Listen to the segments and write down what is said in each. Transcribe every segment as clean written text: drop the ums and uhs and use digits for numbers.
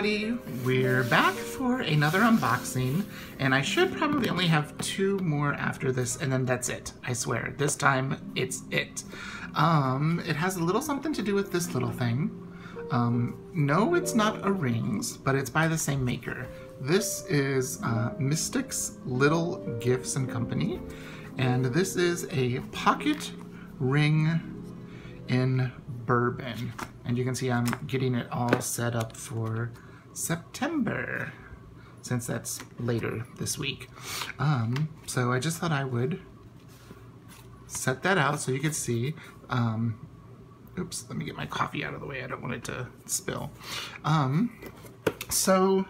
everybody, we're back for another unboxing, and I should probably only have 2 more after this, and then that's it. I swear, this time it's it. It has a little something to do with this little thing. No, it's not a rings, but it's by the same maker. This is Mystic's Little Gifts and Company, and this is a pocket ring in Bourbon. And you can see I'm getting it all set up for September, since that's later this week. So I just thought I would set that out so you could see. Oops, let me get my coffee out of the way. I don't want it to spill. So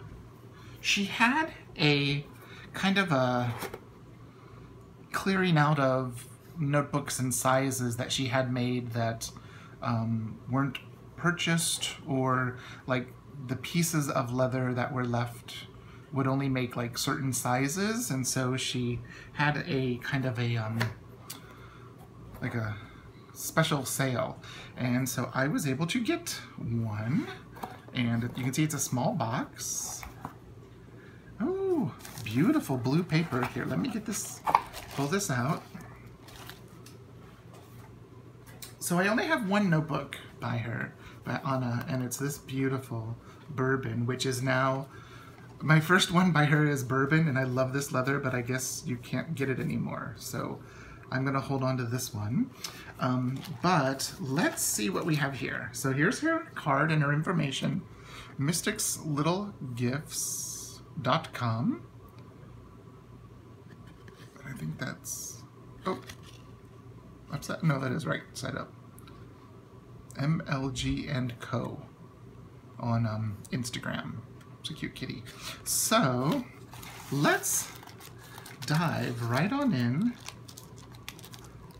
she had a kind of a clearing out of notebooks and sizes that she had made that weren't purchased, or like the pieces of leather that were left would only make like certain sizes, and so she had a kind of a like a special sale, and so I was able to get one, and you can see it's a small box. Oh, beautiful blue paper. Here, let me get this, pull this out. So I only have one notebook by her, by Anna, and it's this beautiful Bourbon, which is now, my first one by her is Bourbon, and I love this leather, but I guess you can't get it anymore. So I'm gonna hold on to this one. But let's see what we have here. So here's her card and her information. mysticslittlegifts.com. I think that's, oh, upside, no, that is right side up. MLG and Co. on Instagram. It's a cute kitty. So let's dive right on in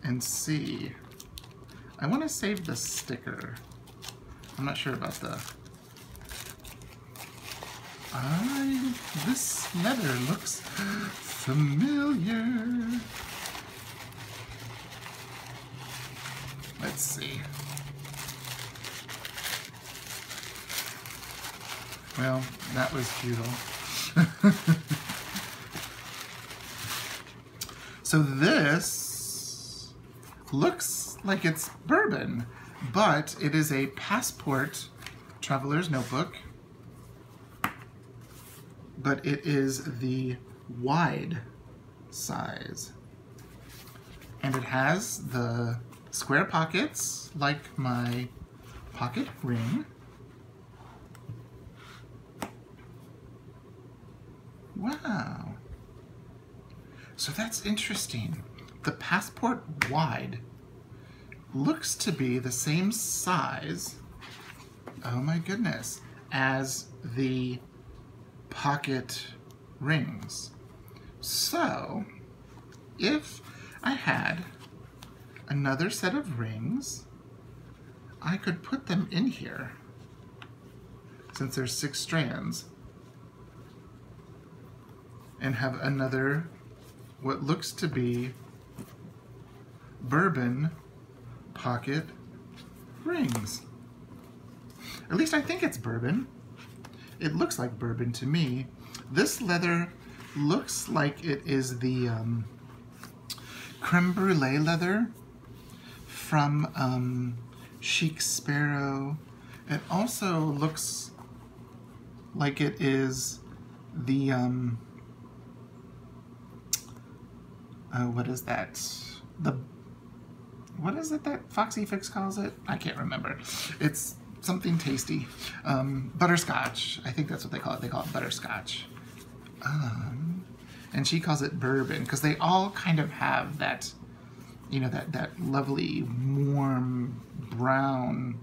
and see. I want to save the sticker. I'm not sure about the. This leather looks familiar. Let's see. Well, that was futile. So this looks like it's Bourbon, but it is a Passport traveler's notebook, but it is the wide size. And it has the square pockets, like my pocket ring. Wow. So that's interesting. The Passport wide looks to be the same size, oh my goodness, as the pocket rings. So if I had another set of rings, I could put them in here, since there's 6 strands, and have another, what looks to be Bourbon pocket rings. At least I think it's Bourbon. It looks like Bourbon to me. This leather looks like it is the creme brulee leather from Chic Sparrow. It also looks like it is the what is that? What is it that Foxy Fix calls it? I can't remember. It's something tasty. Butterscotch. I think that's what they call it. They call it butterscotch. And she calls it Bourbon, because they all kind of have that, you know, that lovely warm brown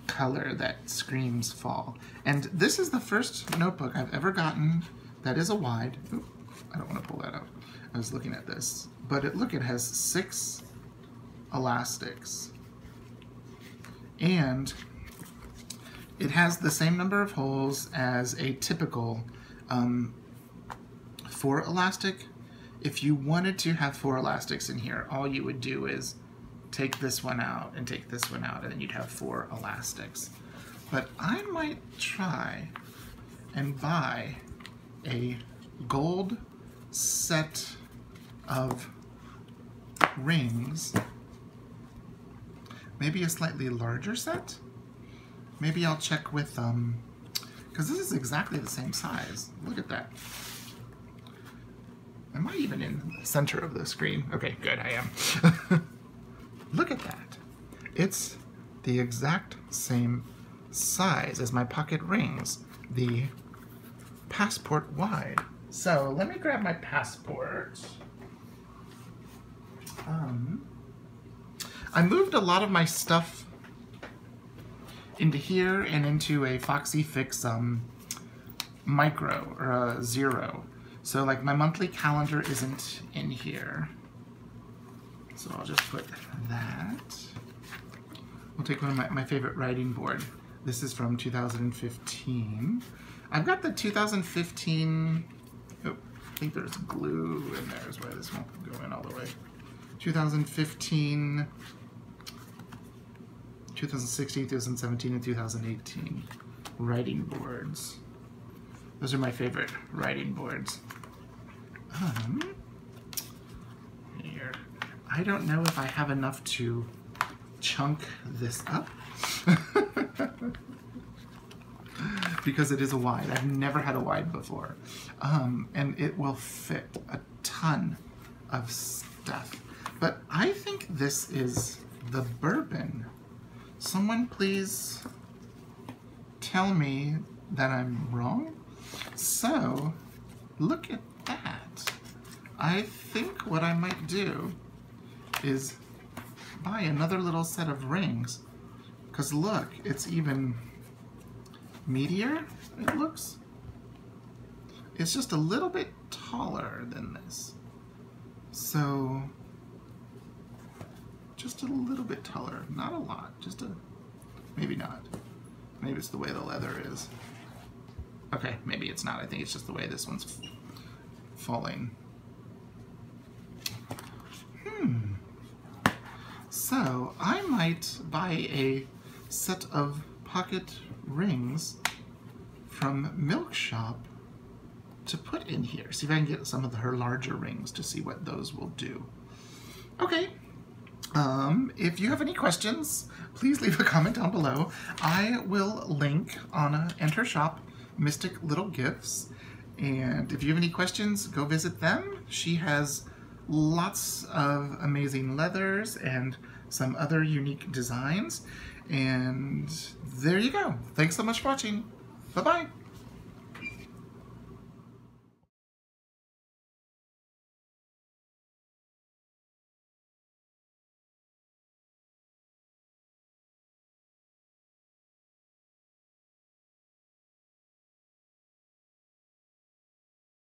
color that screams fall. And this is the first notebook I've ever gotten that is a wide. Ooh, I don't want to pull that out. I was looking at this, but it has 6 elastics, and it has the same number of holes as a typical 4 elastic. If you wanted to have 4 elastics in here, all you would do is take this one out and take this one out, and then you'd have 4 elastics. but I might try and buy a gold set of rings. Maybe a slightly larger set? Maybe I'll check with, because this is exactly the same size. Look at that. Am I even in the center of the screen? Okay, good, I am. Look at that. It's the exact same size as my pocket rings, the passport wide. So let me grab my passport. I moved a lot of my stuff into here and into a Foxy Fix micro or a 0. So like my monthly calendar isn't in here. So I'll just put that. We'll take one of my favorite writing board. This is from 2015. I've got the 2015, oh, I think there's glue in there is why this won't go in all the way. 2015, 2016, 2017, and 2018 writing boards. Those are my favorite writing boards. Here. I don't know if I have enough to chunk this up because it is a wide. I've never had a wide before. And it will fit a ton of stuff. But I think this is the Bourbon. Someone please tell me that I'm wrong. So, look at that. I think what I might do is buy another little set of rings. Because look, it's even meatier, it looks. It's just a little bit taller than this. So, just a little bit taller. Not a lot, just a, maybe not. Maybe it's the way the leather is. Okay, maybe it's not. I think it's just the way this one's falling. So, I might buy a set of pocket rings from Mylk Shoppe to put in here. See if I can get some of her larger rings to see what those will do. Okay. If you have any questions, please leave a comment down below. I will link Anna and her shop, Mystic Little Gifts. And if you have any questions, go visit them. She has lots of amazing leathers and some other unique designs. And there you go. Thanks so much for watching. Bye-bye.